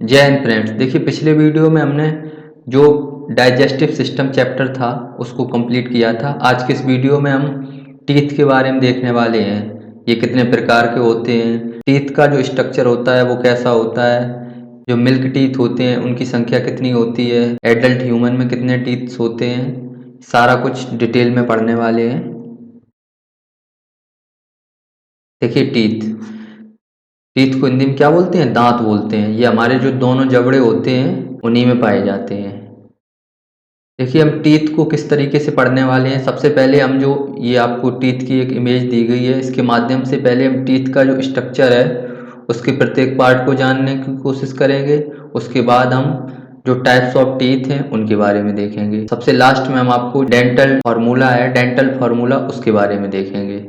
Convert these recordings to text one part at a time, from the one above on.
जय हिंद फ्रेंड्स। देखिए, पिछले वीडियो में हमने जो डाइजेस्टिव सिस्टम चैप्टर था उसको कंप्लीट किया था। आज के इस वीडियो में हम टीथ के बारे में देखने वाले हैं। ये कितने प्रकार के होते हैं, टीथ का जो स्ट्रक्चर होता है वो कैसा होता है, जो मिल्क टीथ होते हैं उनकी संख्या कितनी होती है, एडल्ट ह्यूमन में कितने टीथ्स होते हैं, सारा कुछ डिटेल में पढ़ने वाले हैं। देखिए, टीथ टीथ को हिंदी में क्या बोलते हैं? दांत बोलते हैं। ये हमारे जो दोनों जबड़े होते हैं उन्हीं में पाए जाते हैं। देखिए, हम टीथ को किस तरीके से पढ़ने वाले हैं। सबसे पहले हम जो ये आपको टीथ की एक इमेज दी गई है, इसके माध्यम से पहले हम टीथ का जो स्ट्रक्चर है उसके प्रत्येक पार्ट को जानने की कोशिश करेंगे। उसके बाद हम जो टाइप्स ऑफ टीथ हैं उनके बारे में देखेंगे। सबसे लास्ट में हम आपको डेंटल फार्मूला है, डेंटल फार्मूला उसके बारे में देखेंगे।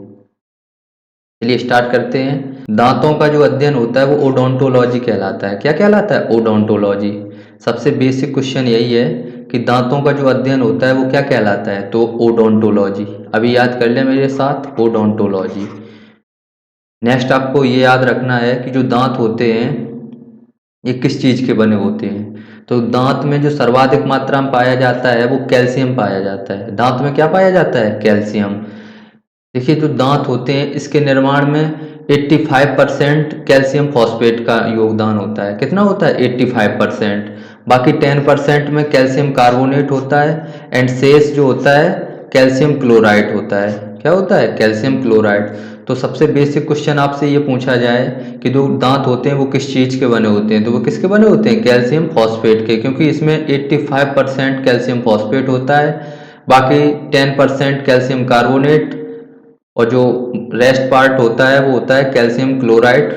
चलिए स्टार्ट करते हैं। दांतों का जो अध्ययन होता है वो ओडोंटोलॉजी कहलाता है। क्या कहलाता है? ओडोंटोलॉजी। सबसे बेसिक क्वेश्चन यही है कि दांतों का जो अध्ययन होता है वो क्या कहलाता है? तो ओडोंटोलॉजी। अभी याद कर लें मेरे साथ, ओडोंटोलॉजी। नेक्स्ट आपको ये याद रखना है कि जो दांत होते हैं ये किस चीज़ के बने होते हैं। तो दांत में जो सर्वाधिक मात्रा में पाया जाता है वो कैल्शियम पाया जाता है। दांत में क्या पाया जाता है? कैल्शियम। देखिए, जो दांत होते हैं इसके निर्माण में 85% कैल्शियम फॉस्फेट का योगदान होता है। कितना होता है? 85%। बाकी 10% में कैल्शियम कार्बोनेट होता है एंड शेष जो होता है कैल्शियम क्लोराइड होता है। क्या होता है? Calcium chloride. तो सबसे बेसिक क्वेश्चन आपसे ये पूछा जाए कि जो दांत होते हैं वो किस चीज़ के बने होते हैं, तो वो किसके बने होते हैं? कैल्शियम फॉस्फेट के, क्योंकि इसमें 85% कैल्शियम फॉस्फेट होता है, बाकी 10% कैल्शियम कार्बोनेट और जो रेस्ट पार्ट होता है वो होता है कैल्शियम क्लोराइड।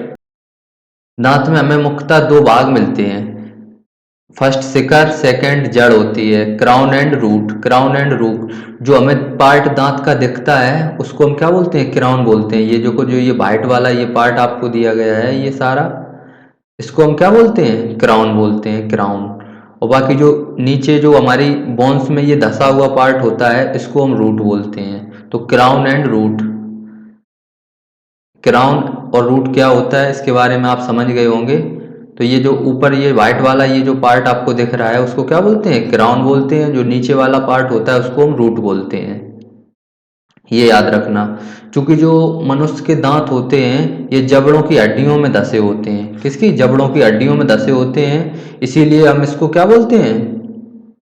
दांत में हमें मुख्यतः दो भाग मिलते हैं। फर्स्ट शिखर, सेकंड जड़ होती है। Crown and root. Crown and root. जो हमें पार्ट दांत का दिखता है उसको हम क्या बोलते हैं? क्राउन बोलते हैं। ये जो ये वाइट वाला ये पार्ट आपको दिया गया है ये सारा, इसको हम क्या बोलते हैं? क्राउन बोलते हैं, क्राउन। और बाकी जो नीचे जो हमारी बोन्स में ये धसा हुआ पार्ट होता है इसको हम रूट बोलते हैं। तो क्राउन एंड रूट। क्राउन और रूट क्या होता है इसके बारे में आप समझ गए होंगे। तो ये जो ऊपर ये वाइट वाला ये जो पार्ट आपको दिख रहा है उसको क्या बोलते हैं? क्राउन बोलते हैं। जो नीचे वाला पार्ट होता है उसको हम रूट बोलते हैं। ये याद रखना। क्योंकि जो मनुष्य के दांत होते हैं ये जबड़ों की हड्डियों में धसे होते हैं। किसकी? जबड़ों की हड्डियों में धसे होते हैं, इसीलिए हम इसको क्या बोलते हैं?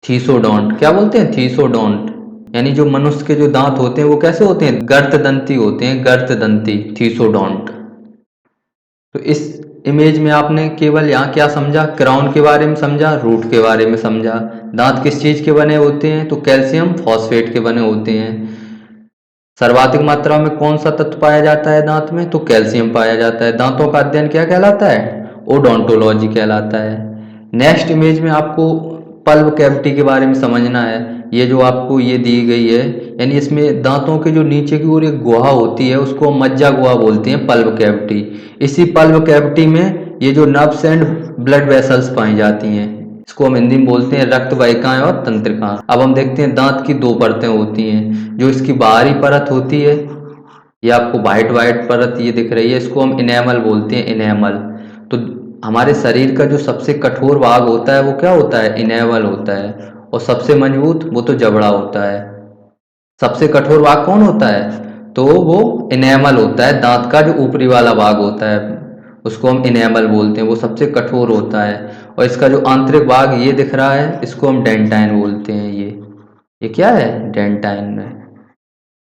थीसोडोंट। क्या बोलते हैं? थीसोडोंट। यानी जो मनुष्य के जो दांत होते हैं वो कैसे होते हैं? गर्तदंती होते हैं, गर्तदंती, थीसोडोंट। तो इस इमेज में आपने केवल यहाँ क्या समझा? क्राउन के बारे में समझा, रूट के बारे में समझा। दांत किस चीज के बने होते हैं? तो कैल्शियम फॉस्फेट के बने होते हैं। सर्वाधिक मात्रा में कौन सा तत्व पाया जाता है दांत में? तो कैल्शियम पाया जाता है। दांतों का अध्ययन क्या कहलाता है? ओडोंटोलॉजी कहलाता है। नेक्स्ट इमेज में आपको पल्व कैविटी के बारे में समझना है। ये जो आपको ये दी गई है, यानी इसमें दांतों के जो नीचे की ओर एक गुहा होती है उसको मज्जा गुहा बोलते हैं, पल्व कैविटी। इसी पल्व कैविटी में ये जो नर्व्स एंड ब्लड वेसल्स पाई जाती हैं, इसको हम हिंदी में बोलते हैं रक्त वाहिकाएं और तंत्रिकाएं। अब हम देखते हैं दांत की दो परतें होती हैं। जो इसकी बाहरी परत होती है, ये आपको वाइट वाइट परत ये दिख रही है, इसको हम इनेमल बोलते हैं, इनेमल। तो हमारे शरीर का जो सबसे कठोर भाग होता है वो क्या होता है? इनेमल होता है। और सबसे मजबूत वो तो जबड़ा होता है। सबसे कठोर भाग कौन होता है? तो वो इनेमल होता है। दांत का जो ऊपरी वाला भाग होता है उसको हम इनेमल बोलते हैं, वो सबसे कठोर होता है। और इसका जो आंतरिक भाग ये दिख रहा है इसको हम डेंटाइन बोलते हैं। ये क्या है? डेंटाइन है।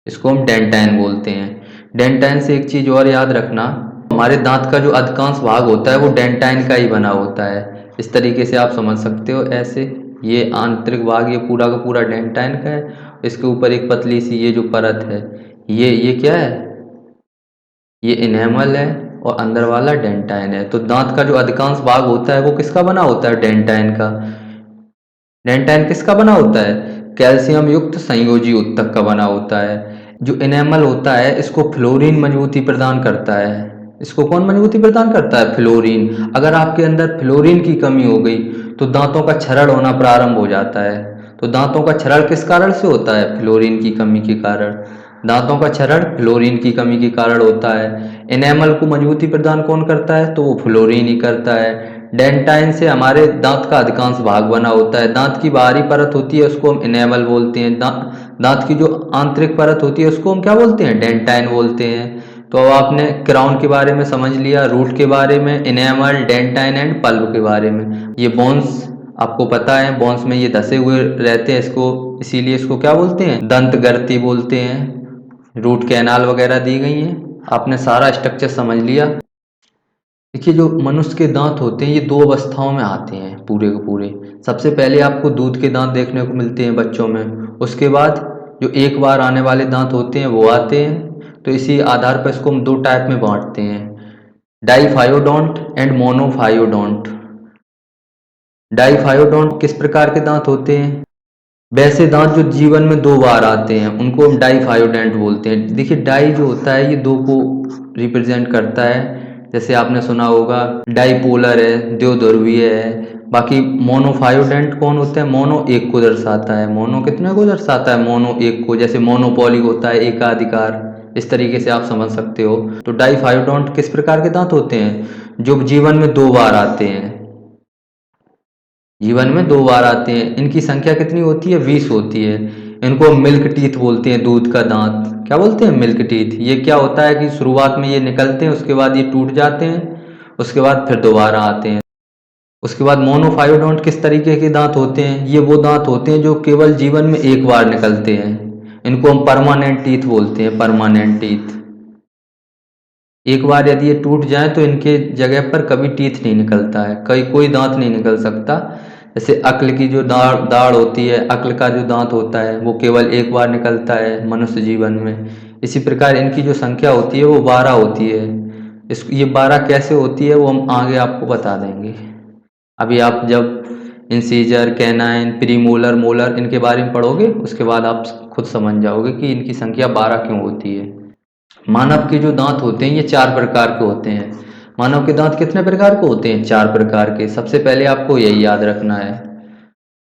इसको हम डेंटाइन बोलते हैं। डेंटाइन से एक चीज और याद रखना, हमारे दांत का जो अधिकांश भाग होता है वो डेंटाइन का ही बना होता है। इस तरीके से आप समझ सकते हो ऐसे। ये आंतरिक भाग ये पूरा का पूरा डेंटाइन का है। इसके ऊपर एक पतली सी ये जो परत है ये क्या है? ये इनेमल है और अंदर वाला डेंटाइन है। तो दांत का जो अधिकांश भाग होता है वो किसका बना होता है? डेंटाइन का। डेंटाइन किसका बना होता है? कैल्शियम युक्त संयोजी उत्तक का बना होता है। जो इनेमल होता है इसको फ्लोरीन मजबूती प्रदान करता है। इसको कौन मजबूती प्रदान करता है? फ्लोरीन। अगर आपके अंदर फ्लोरीन की कमी हो गई तो दांतों का क्षरण होना प्रारंभ हो जाता है। तो दांतों का क्षरण किस कारण से होता है? फ्लोरीन की कमी के कारण। दांतों का क्षरण फ्लोरीन की कमी के कारण होता है। इनेमल को मजबूती प्रदान कौन करता है? तो वो फ्लोरीन ही करता है। डेंटाइन से हमारे दांत का अधिकांश भाग बना होता है। दांत की बाहरी परत होती है उसको हम इनेमल बोलते हैं। दांत की जो आंतरिक परत होती है उसको हम क्या बोलते हैं, डेंटाइन बोलते हैं। तो अब आपने क्राउन के बारे में समझ लिया, रूट के बारे में, इनेमल, डेंटाइन एंड पल्प के बारे में। ये बोन्स आपको पता है, बोन्स में ये धसे हुए रहते हैं, इसको इसीलिए इसको क्या बोलते हैं, दंत ग्रंथि बोलते हैं। रूट कैनाल वगैरह दी गई हैं। आपने सारा स्ट्रक्चर समझ लिया। देखिए जो मनुष्य के दांत होते हैं ये दो अवस्थाओं में आते हैं पूरे के पूरे। सबसे पहले आपको दूध के दांत देखने को मिलते हैं बच्चों में। उसके बाद जो एक बार आने वाले दांत होते हैं वो आते हैं। तो इसी आधार पर इसको हम दो टाइप में बांटते हैं, डाइफायोडोंट एंड मोनोफायोडोंट। डाइफायोडोंट किस प्रकार के दांत होते हैं, वैसे दांत जो जीवन में दो बार आते हैं उनको हम डाइफायोडेंट बोलते हैं। देखिए डाई जो होता है ये दो को रिप्रेजेंट करता है, जैसे आपने सुना होगा डाइपोलर है, द्विध्रुवीय है। बाकी मोनोफायोडेंट कौन होता है, मोनो एक को दर्शाता है। मोनो कितने को दर्शाता है, मोनो एक को, जैसे मोनोपोली होता है एकाधिकार, इस तरीके से आप समझ सकते हो। तो डाइफायोडोंट किस प्रकार के दांत होते हैं, जो जीवन में दो बार आते हैं, जीवन में दो बार आते हैं। इनकी संख्या कितनी होती है, 20 होती है। इनको मिल्क टीथ बोलते हैं, दूध का दांत क्या बोलते हैं, मिल्क टीथ। ये क्या होता है कि शुरुआत में ये निकलते हैं, उसके बाद ये टूट जाते हैं, उसके बाद फिर दोबारा आते हैं। उसके बाद मोनोफायोडोंट किस तरीके के दांत होते हैं, ये वो दांत होते हैं जो केवल जीवन में एक बार निकलते हैं। इनको हम परमानेंट टीथ बोलते हैं, परमानेंट टीथ। एक बार यदि ये टूट जाए तो इनके जगह पर कभी टीथ नहीं निकलता है, कोई दांत नहीं निकल सकता। जैसे अक्ल की जो दाढ़ दाढ़ होती है, अक्ल का जो दांत होता है वो केवल एक बार निकलता है मनुष्य जीवन में। इसी प्रकार इनकी जो संख्या होती है वो 12 होती है। ये 12 कैसे होती है वो हम आगे आपको बता देंगे। अभी आप जब इंसीजर, कैनाइन, प्रीमोलर, मोलर इनके बारे में पढ़ोगे उसके बाद आप खुद समझ जाओगे कि इनकी संख्या 12 क्यों होती है। मानव के जो दांत होते हैं ये 4 प्रकार के होते हैं। मानव के दांत कितने प्रकार के होते हैं, 4 प्रकार के। सबसे पहले आपको यही याद रखना है,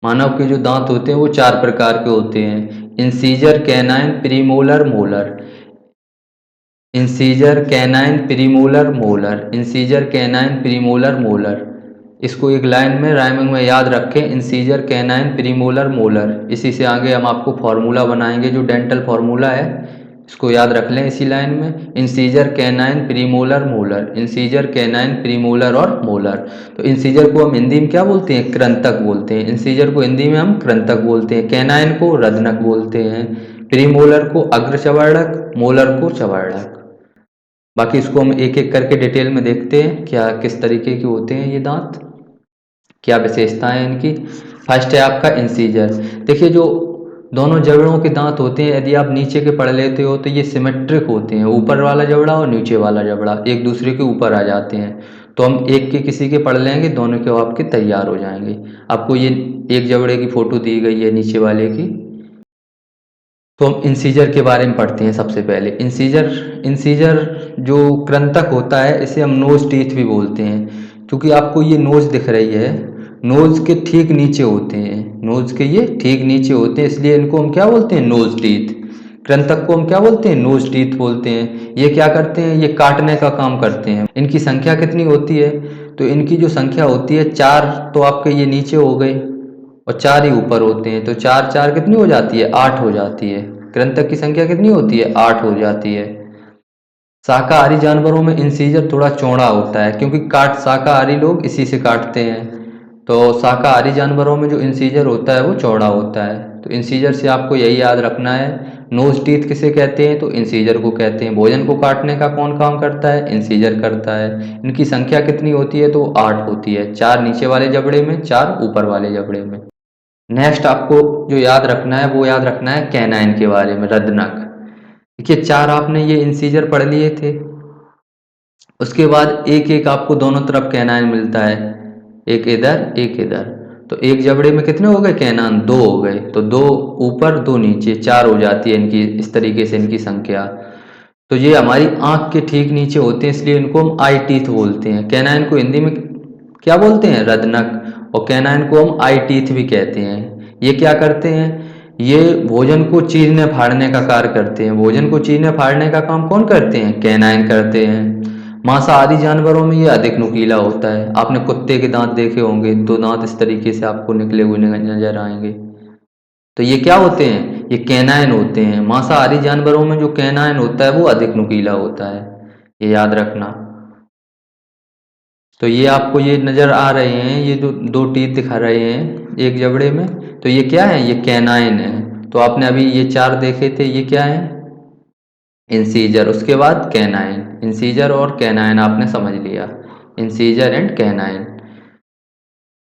मानव के जो दांत होते हैं वो 4 प्रकार के होते हैं, incisor, canine, premolar, molar. Incisor, canine, premolar, molar, incisor, canine, premolar, molar. इसको एक लाइन में राइमिंग में याद रखें, इंसीजर, कैनाइन, प्रीमोलर, मोलर। इसी से आगे हम आपको फॉर्मूला बनाएंगे, जो डेंटल फॉर्मूला है इसको याद रख लें इसी लाइन में, incisor, canine, premolar, molar, incisor, canine, premolar और मोलर। तो इंसीजर को हम हिंदी में क्या बोलते हैं, कृंतक बोलते हैं। इंसीजर को हिंदी में हम कृंतक बोलते हैं, कैनाइन को रदनक बोलते हैं, प्रीमोलर को अग्रचवर्णक, मोलर को चवर्णक। बाकी इसको हम एक एक करके डिटेल में देखते हैं क्या किस तरीके के होते हैं ये दांत, क्या विशेषताएं हैं इनकी। फर्स्ट है आपका इंसीजर। देखिए जो दोनों जबड़ों के दांत होते हैं यदि आप नीचे के पढ़ लेते हो तो ये सिमेट्रिक होते हैं, ऊपर वाला जबड़ा और नीचे वाला जबड़ा एक दूसरे के ऊपर आ जाते हैं। तो हम एक के किसी के पढ़ लेंगे, दोनों के आपके तैयार हो जाएंगे। आपको ये एक जबड़े की फोटो दी गई है नीचे वाले की। तो हम इंसीजर के बारे में पढ़ते हैं सबसे पहले। इंसीजर इंसीजर जो कृंतक होता है इसे हम नोज टीथ भी बोलते हैं, क्योंकि आपको ये नोज दिख रही है, नोज के ठीक नीचे होते हैं, नोज के ये ठीक नीचे होते हैं, इसलिए इनको हम क्या बोलते हैं, नोज टीथ। कृंतक को हम क्या बोलते हैं, नोज टीथ बोलते हैं। ये क्या करते हैं, ये काटने का काम करते हैं। इनकी संख्या कितनी होती है, तो इनकी जो संख्या होती है 4, तो आपके ये नीचे हो गए और 4 ही ऊपर होते हैं, तो 4 4 कितनी हो जाती है, 8 हो जाती है। कृंतक की संख्या कितनी होती है, 8 हो जाती है। शाकाहारी जानवरों में इंसीजर थोड़ा चौड़ा होता है, क्योंकि शाकाहारी लोग इसी से काटते हैं। तो शाकाहारी जानवरों में जो इंसीजर होता है वो चौड़ा होता है। तो इंसीजर से आपको यही याद रखना है। नोज टीथ किसे कहते हैं, तो इंसीजर को कहते हैं। भोजन को काटने का कौन काम करता है, इंसीजर करता है। इनकी संख्या कितनी होती है, तो 8 होती है, 4 नीचे वाले जबड़े में, 4 ऊपर वाले जबड़े में। नेक्स्ट आपको जो याद रखना है वो याद रखना है कैनाइन के बारे में, रदनक। देखिए 4 आपने ये इंसीजर पढ़ लिए थे, उसके बाद एक एक आपको दोनों तरफ कैनाइन मिलता है, एक इधर एक इधर। तो एक जबड़े में कितने हो गए कैनाइन, 2 हो गए। तो 2 ऊपर 2 नीचे, 4 हो जाती है इनकी, इस तरीके से इनकी संख्या। तो ये हमारी आंख के ठीक नीचे होते हैं, इसलिए इनको हम आई टीथ बोलते हैं। कैनाइन को हिंदी में क्या बोलते हैं, रदनक, और कैनाइन को हम आई टीथ भी कहते हैं। ये क्या करते हैं, ये भोजन को चीरने फाड़ने का कार्य करते हैं। भोजन को चीरने फाड़ने का काम कौन करते हैं, कैनाइन करते हैं। मांसाहारी जानवरों में ये अधिक नुकीला होता है। आपने कुत्ते के दांत देखे होंगे, दो दांत इस तरीके से आपको निकले हुए नजर आएंगे। तो ये क्या होते हैं? ये कैनाइन होते हैं। मांसाहारी जानवरों में जो कैनाइन होता है वो अधिक नुकीला होता है, ये याद रखना। तो ये आपको ये नज़र आ रहे हैं, ये जो दो टीथ दिखा रहे हैं एक जबड़े में, तो ये क्या है? ये कैनाइन है। तो आपने अभी ये चार देखे थे, ये क्या है? इंसीजर, उसके बाद कैनाइन। इंसीजर और कैनाइन आपने समझ लिया, इंसीजर एंड कैनाइन।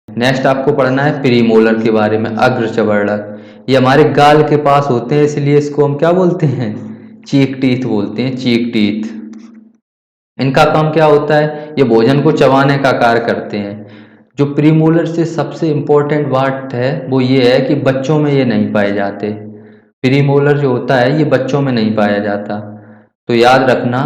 नेक्स्ट आपको पढ़ना है प्रीमोलर के बारे में, अग्र चवर्णक। ये हमारे गाल के पास होते हैं, इसलिए इसको हम क्या बोलते हैं? चीक टीथ बोलते हैं, चीक टीथ। इनका काम क्या होता है? ये भोजन को चबाने का कार्य करते हैं। जो प्रीमोलर से सबसे इम्पोर्टेंट बात है वो ये है कि बच्चों में ये नहीं पाए जाते। प्रीमोलर जो होता है ये बच्चों में नहीं पाया जाता। तो याद रखना,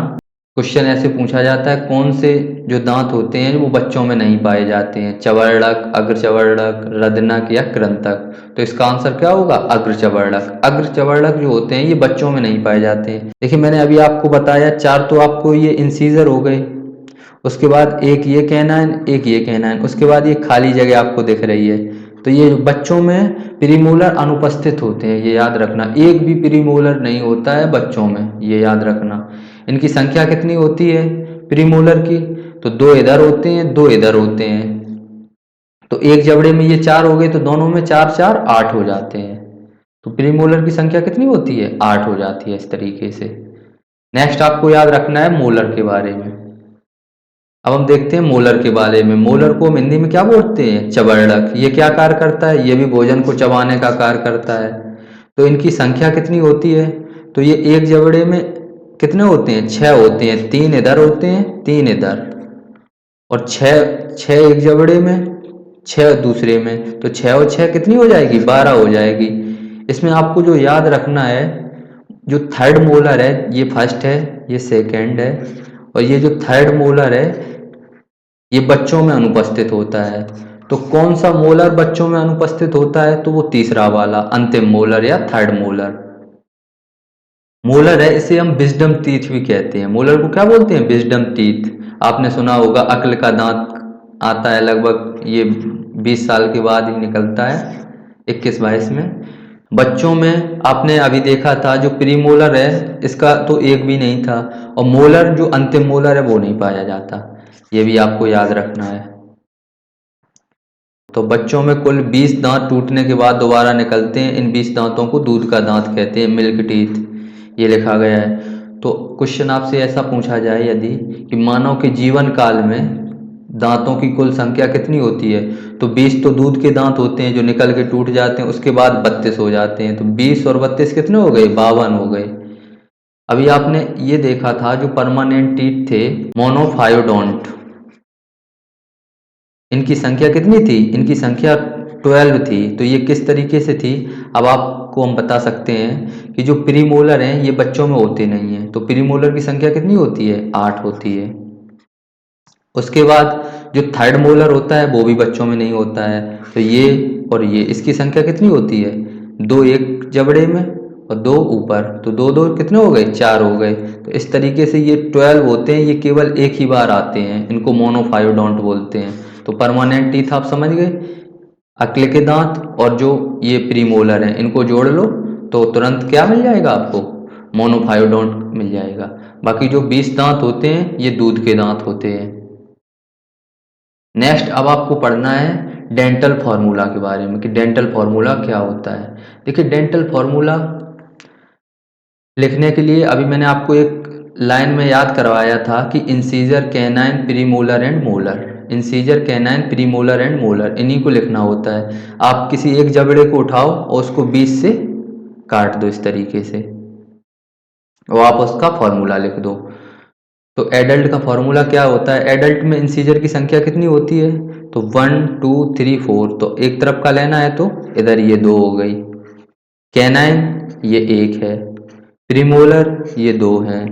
क्वेश्चन ऐसे पूछा जाता है कौन से जो दांत होते हैं वो बच्चों में नहीं पाए जाते हैं? चवर्णक, अग्रचवर्णक, रदनक या कृंतक। तो इसका आंसर क्या होगा? अग्रचवर्णक। अग्रचवर्णक जो होते हैं ये बच्चों में नहीं पाए जाते हैं। देखिए मैंने अभी आपको बताया चार, तो आपको ये इंसीजर हो गए, उसके बाद एक ये कैनाइन, एक ये कैनाइन, उसके बाद ये खाली जगह आपको दिख रही है। तो ये बच्चों में प्रीमोलर अनुपस्थित होते हैं, ये याद रखना। एक भी प्रीमोलर नहीं होता है बच्चों में, ये याद रखना। इनकी संख्या कितनी होती है प्रीमोलर की? तो दो इधर होते हैं, दो इधर होते हैं। तो एक जबड़े में ये चार हो गए, तो दोनों में चार चार आठ हो जाते हैं। तो प्रीमोलर की संख्या कितनी होती है? आठ हो जाती है इस तरीके से। नेक्स्ट आपको याद रखना है मोलर के बारे में। अब हम देखते हैं मोलर के बारे में। मोलर को हम हिंदी में क्या बोलते हैं? चवर्णक। ये क्या कार्य करता है? ये भी भोजन को चबाने का कार्य करता है। तो इनकी संख्या कितनी होती है? तो ये एक जबड़े में कितने होते हैं? छह होते हैं। तीन इधर होते हैं, तीन इधर, और छह छह एक जबड़े में, छह दूसरे में। तो छह और छह कितनी हो जाएगी? 12 हो जाएगी। इसमें आपको जो याद रखना है, जो थर्ड मोलर है ये फर्स्ट है, ये सेकंड है, और ये जो थर्ड मोलर है ये बच्चों में अनुपस्थित होता है। तो कौन सा मोलर बच्चों में अनुपस्थित होता है? तो वो तीसरा वाला, अंतिम मोलर या थर्ड मोलर। मोलर है, इसे हम विजडम टीथ भी कहते हैं। मोलर को क्या बोलते हैं? Wisdom teeth. आपने सुना होगा अक्ल का दांत आता है लगभग ये 20 साल के बाद ही निकलता है, 21-22 में। बच्चों में आपने अभी देखा था जो प्रीमोलर है इसका तो एक भी नहीं था, और मोलर जो अंतिम मोलर है वो नहीं पाया जाता, ये भी आपको याद रखना है। तो बच्चों में कुल 20 दांत टूटने के बाद दोबारा निकलते हैं। इन 20 दांतों को दूध का दांत कहते हैं, मिल्क टीथ, ये लिखा गया है। तो क्वेश्चन आपसे ऐसा पूछा जाए यदि कि मानव के जीवन काल में दांतों की कुल संख्या कितनी होती है? तो 20 तो दूध के दांत होते हैं जो निकल के टूट जाते हैं, उसके बाद 32 हो जाते हैं। तो 20 और 32 कितने हो गए? 52 हो गए। अभी आपने ये देखा था जो परमानेंट टीथ थे, मोनोफायोडोंट, इनकी संख्या कितनी थी? इनकी संख्या 12 थी। तो ये किस तरीके से थी? अब आपको हम बता सकते हैं कि जो प्रीमोलर हैं ये बच्चों में होते नहीं हैं। तो प्रीमोलर की संख्या कितनी होती है? 8 होती है। उसके बाद जो थर्ड मोलर होता है वो भी बच्चों में नहीं होता है। तो ये और ये, इसकी संख्या कितनी होती है? दो एक जबड़े में और दो ऊपर, तो दो दो कितने हो गए? 4 हो गए। तो इस तरीके से ये 12 होते हैं, ये केवल एक ही बार आते हैं, इनको मोनोफायोडोंट बोलते हैं। तो परमानेंट टीथ आप समझ गए, अक्ल के दांत और जो ये प्रीमोलर हैं इनको जोड़ लो तो तुरंत क्या मिल जाएगा आपको? मोनोफायोडोंट मिल जाएगा। बाकी जो 20 दांत होते हैं ये दूध के दांत होते हैं। नेक्स्ट अब आपको पढ़ना है डेंटल फार्मूला के बारे में कि डेंटल फार्मूला क्या होता है। देखिए डेंटल फार्मूला लिखने के लिए अभी मैंने आपको एक लाइन में याद करवाया था कि incisor, canine, premolar and molar. Incisor, canine, premolar and molar, इन्हीं को लिखना होता है। आप किसी एक जबड़े को उठाओ और उसको 20 से काट दो इस तरीके से, और आप उसका फॉर्मूला लिख दो। तो एडल्ट का फॉर्मूला क्या होता है? एडल्ट में इंसीजर की संख्या कितनी होती है? तो 1 2 3 4, तो एक तरफ का लेना है तो इधर ये 2 हो गई। कैनाइन ये 1 है, प्रीमोलर ये 2 हैं,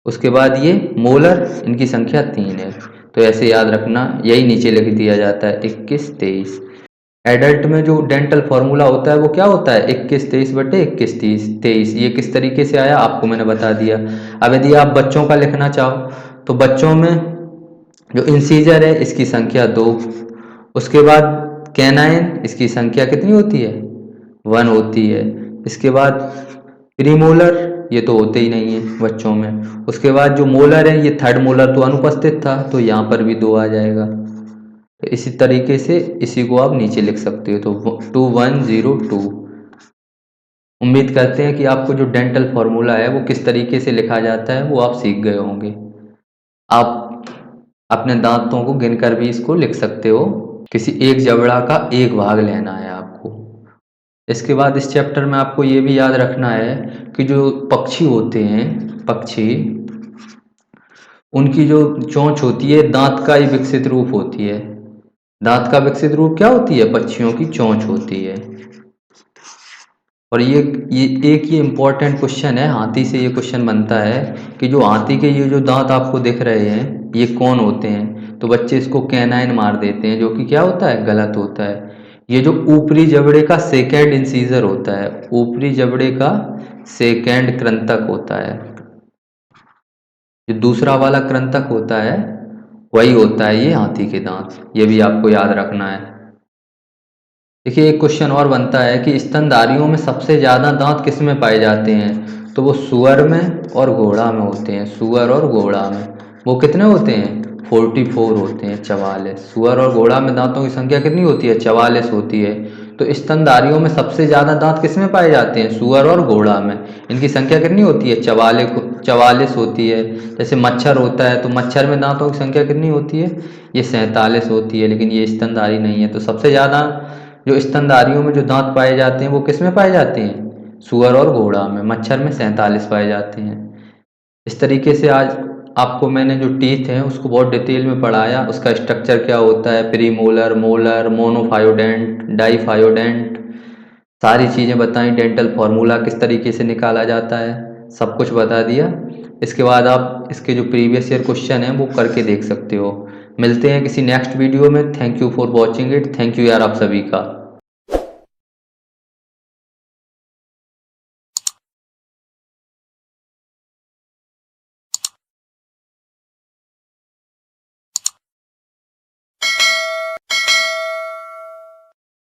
उसके बाद ये मोलर, इनकी संख्या 3 है। तो ऐसे याद रखना, यही नीचे लिख दिया जाता है 21 23। एडल्ट में जो डेंटल फार्मूला होता है वो क्या होता है? 21 23 बटे 21 30 23। ये किस तरीके से आया आपको मैंने बता दिया। अब यदि आप बच्चों का लिखना चाहो तो बच्चों में जो इंसीजर है इसकी संख्या 2, उसके बाद कैनाइन इसकी संख्या कितनी होती है 1 होती है। इसके बाद प्रीमोलर ये तो होते ही नहीं है बच्चों में। उसके बाद जो मोलर है ये थर्ड मोलर तो अनुपस्थित था तो यहाँ पर भी 2 आ जाएगा। तो इसी तरीके से इसी को आप नीचे लिख सकते हो, तो 2102। उम्मीद करते हैं कि आपको जो डेंटल फार्मूला है वो किस तरीके से लिखा जाता है वो आप सीख गए होंगे। आप अपने दांतों को गिनकर भी इसको लिख सकते हो। किसी एक जबड़ा का एक भाग लेना है आपको। इसके बाद इस चैप्टर में आपको ये भी याद रखना है कि जो पक्षी होते हैं, पक्षी, उनकी जो चोंच होती है दांत का ही विकसित रूप होती है। दांत का विकसित रूप क्या होती है, पक्षियों की चोंच होती है। और ये एक ये इम्पोर्टेंट क्वेश्चन है, हाथी से ये क्वेश्चन बनता है कि जो हाथी के ये जो दांत आपको दिख रहे हैं ये कौन होते हैं, तो बच्चे इसको कैनाइन मार देते हैं, जो कि क्या होता है, गलत होता है। ये जो ऊपरी जबड़े का सेकेंड इंसीजर होता है, ऊपरी जबड़े का सेकेंड कृंतक होता है, जो दूसरा वाला कृंतक होता है वही होता है ये हाथी के दांत। ये भी आपको याद रखना है। देखिए एक क्वेश्चन और बनता है कि स्तनधारियों में सबसे ज़्यादा दांत किस में पाए जाते हैं, तो वो सुअर में और घोड़ा में होते हैं। सुअर और घोड़ा में वो कितने होते हैं, 44 होते हैं, 44। सुअर और घोड़ा में दांतों की संख्या कितनी होती है, 44 होती है। तो स्तनधारियों में सबसे ज़्यादा दांत किस में पाए जाते हैं, सुअर और घोड़ा में। इनकी संख्या कितनी होती है, 44 होती है। जैसे मच्छर होता है तो मच्छर में दांतों की संख्या कितनी होती है, ये 47 होती है, लेकिन ये स्तनधारी नहीं है। तो सबसे ज़्यादा जो स्तनधारियों में जो दांत पाए जाते हैं वो किस में पाए जाते हैं, सुअर और घोड़ा में। मच्छर में 47 पाए जाते हैं। इस तरीके से आज आपको मैंने जो टीथ हैं उसको बहुत डिटेल में पढ़ाया, उसका स्ट्रक्चर क्या होता है, प्रीमोलर, मोलर, मोनोफायोडेंट, डाईफायोडेंट, सारी चीज़ें बताई। डेंटल फार्मूला किस तरीके से निकाला जाता है, सब कुछ बता दिया। इसके बाद आप इसके जो प्रीवियस ईयर क्वेश्चन हैं वो करके देख सकते हो। मिलते हैं किसी नेक्स्ट वीडियो में। Thank you for watching it. Thank you यार आप सभी का।